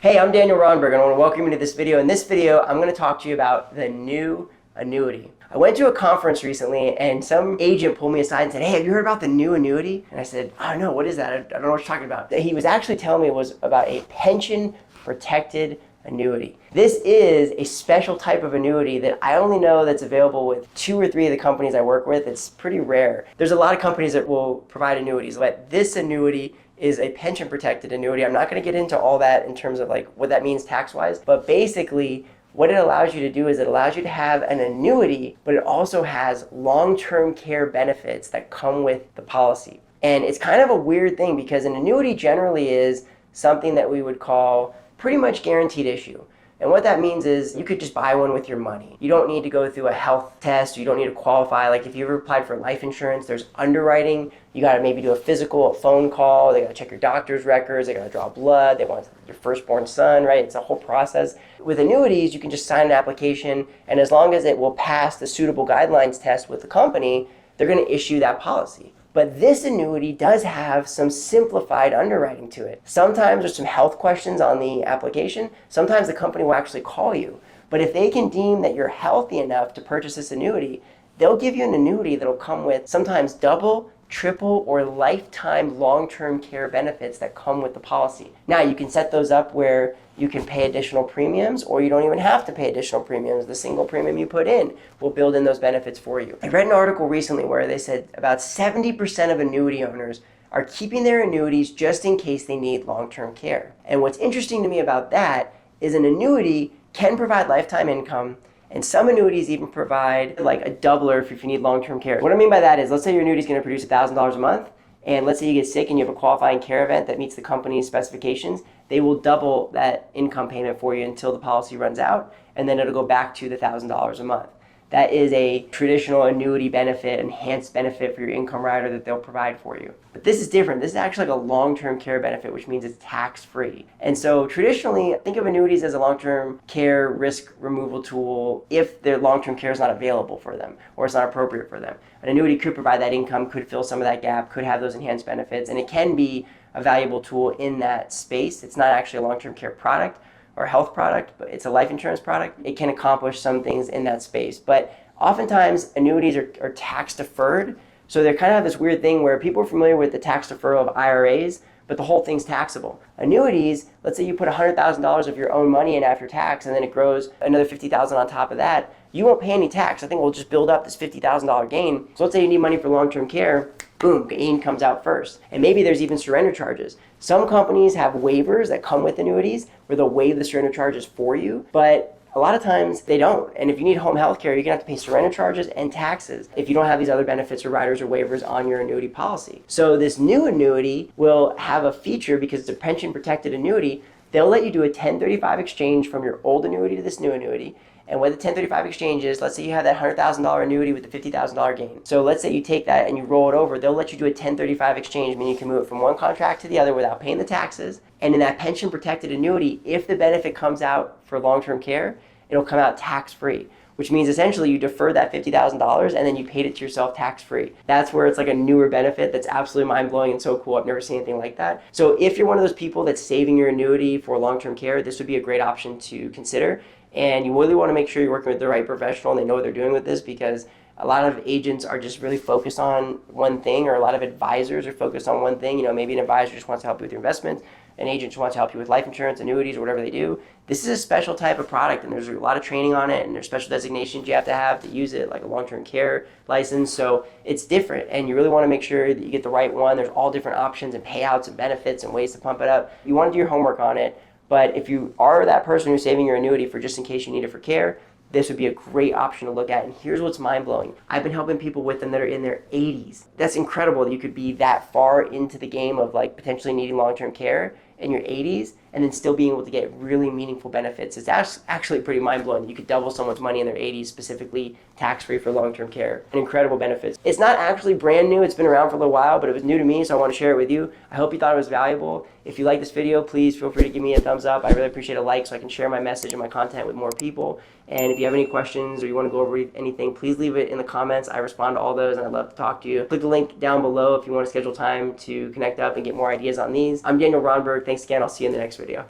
Hey, I'm Daniel Rondberg, and I want to welcome you to this video. In this video, I'm going to talk to you about the new annuity. I went to a conference recently, and some agent pulled me aside and said, "Hey, have you heard about the new annuity?" And I said, "Oh no, what is that? I don't know what you're talking about." He was actually telling me it was about a pension-protected annuity. This is a special type of annuity that I only know that's available with 2 or 3 of the companies I work with. It's pretty rare. There's a lot of companies that will provide annuities, but this annuity is a pension protected annuity. I'm not going to get into all that in terms of like what that means tax wise, but basically what it allows you to do is it allows you to have an annuity, but it also has long-term care benefits that come with the policy. And it's kind of a weird thing because an annuity generally is something that we would call pretty much guaranteed issue. And what that means is you could just buy one with your money. You don't need to go through a health test. You don't need to qualify. Like if you ever applied for life insurance, there's underwriting. You got to maybe do a physical, a phone call. They got to check your doctor's records. They got to draw blood. They want your firstborn son, right? It's a whole process. With annuities, you can just sign an application, and as long as it will pass the suitable guidelines test with the company, they're going to issue that policy. But this annuity does have some simplified underwriting to it. Sometimes there's some health questions on the application. Sometimes the company will actually call you. But if they can deem that you're healthy enough to purchase this annuity, they'll give you an annuity that'll come with sometimes double, triple, or lifetime long-term care benefits that come with the policy. Now you can set those up where you can pay additional premiums, or you don't even have to pay additional premiums. The single premium you put in will build in those benefits for you. I read an article recently where they said about 70% of annuity owners are keeping their annuities just in case they need long-term care. And what's interesting to me about that is an annuity can provide lifetime income, and some annuities even provide like a doubler if you need long-term care. What I mean by that is, let's say your annuity is going to produce $1,000 a month, and let's say you get sick and you have a qualifying care event that meets the company's specifications, they will double that income payment for you until the policy runs out, and then it'll go back to the $1,000 a month. That is a traditional annuity benefit, enhanced benefit for your income rider that they'll provide for you. But this is different. This is actually like a long-term care benefit, which means it's tax-free. And so traditionally, think of annuities as a long-term care risk removal tool if their long-term care is not available for them or it's not appropriate for them. An annuity could provide that income, could fill some of that gap, could have those enhanced benefits, and it can be a valuable tool in that space. It's not actually a long-term care product or health product, but it's a life insurance product. It can accomplish some things in that space. But oftentimes annuities are tax deferred. So they kind of have this weird thing where people are familiar with the tax deferral of IRAs, but the whole thing's taxable. Annuities, let's say you put $100,000 of your own money in after tax, and then it grows another $50,000 on top of that. You won't pay any tax. I think we'll just build up this $50,000 gain. So let's say you need money for long-term care. Boom, gain comes out first. And maybe there's even surrender charges. Some companies have waivers that come with annuities where they'll waive the surrender charges for you, but a lot of times they don't. And if you need home health care, you're gonna have to pay surrender charges and taxes if you don't have these other benefits or riders or waivers on your annuity policy. So this new annuity will have a feature, because it's a pension protected annuity, they'll let you do a 1035 exchange from your old annuity to this new annuity. And what the 1035 exchange is, let's say you have that $100,000 annuity with the $50,000 gain. So let's say you take that and you roll it over, they'll let you do a 1035 exchange, meaning you can move it from one contract to the other without paying the taxes. And in that pension protected annuity, if the benefit comes out for long-term care, it'll come out tax-free, which means essentially you defer that $50,000 and then you paid it to yourself tax-free. That's where it's like a newer benefit that's absolutely mind-blowing and so cool. I've never seen anything like that. So if you're one of those people that's saving your annuity for long-term care, this would be a great option to consider. And you really want to make sure you're working with the right professional and they know what they're doing with this, because a lot of agents are just really focused on one thing, or a lot of advisors are focused on one thing. You know, maybe an advisor just wants to help you with your investments, an agent just wants to help you with life insurance, annuities, or whatever they do. This is a special type of product, and there's a lot of training on it, and there's special designations you have to use it, like a long-term care license. So it's different, and you really want to make sure that you get the right one. There's all different options and payouts and benefits and ways to pump it up. You want to do your homework on it. But if you are that person who's saving your annuity for just in case you need it for care, this would be a great option to look at. And here's what's mind-blowing. I've been helping people with them that are in their 80s. That's incredible that you could be that far into the game of like potentially needing long-term care in your 80s and then still being able to get really meaningful benefits. It's actually pretty mind-blowing. You could double someone's money in their 80s, specifically tax-free for long-term care, and incredible benefits. It's not actually brand new. It's been around for a little while, but it was new to me, so I want to share it with you. I hope you thought it was valuable. If you like this video, please feel free to give me a thumbs up. I really appreciate a like so I can share my message and my content with more people. And if you have any questions or you want to go over anything, please leave it in the comments. I respond to all those and I'd love to talk to you. Click the link down below if you want to schedule time to connect up and get more ideas on these. I'm Daniel Rondberg. Thanks again. I'll see you in the next video.